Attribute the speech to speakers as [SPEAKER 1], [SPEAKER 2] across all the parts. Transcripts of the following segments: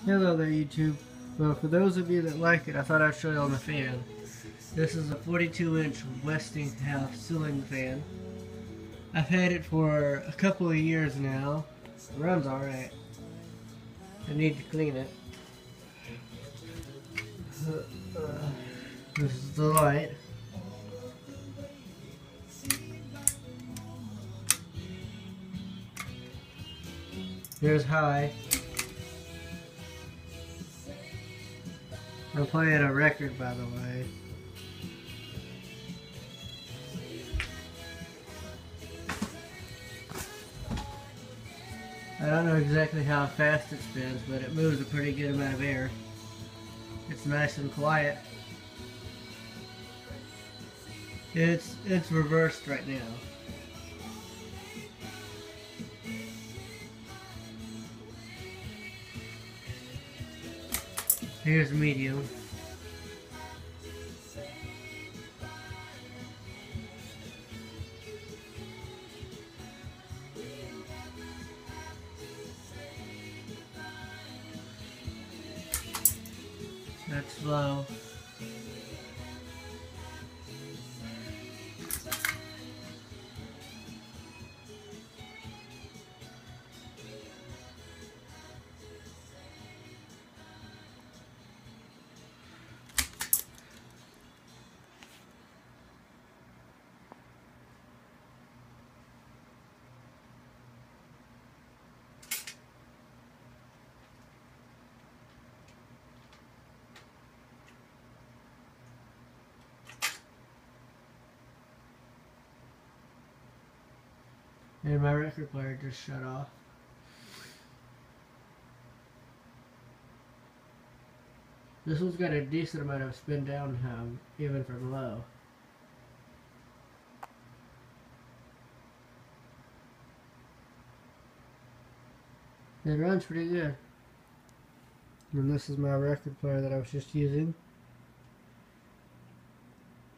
[SPEAKER 1] Hello there, YouTube. Well, for those of you that like it, I thought I'd show you on the fan. This is a 42-inch Westinghouse ceiling fan. I've had it for a couple of years now. It runs alright. I need to clean it. This is the light. Here's high. I'm playing a record, by the way. I don't know exactly how fast it spins, but it moves a pretty good amount of air. It's nice and quiet. It's reversed right now. Here's medium. That's low. And my record player just shut off. This one's got a decent amount of spin down time, even from low. It runs pretty good. And this is my record player that I was just using.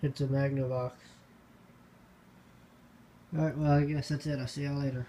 [SPEAKER 1] It's a Magnavox. Alright, well I guess that's it. I'll see y'all later.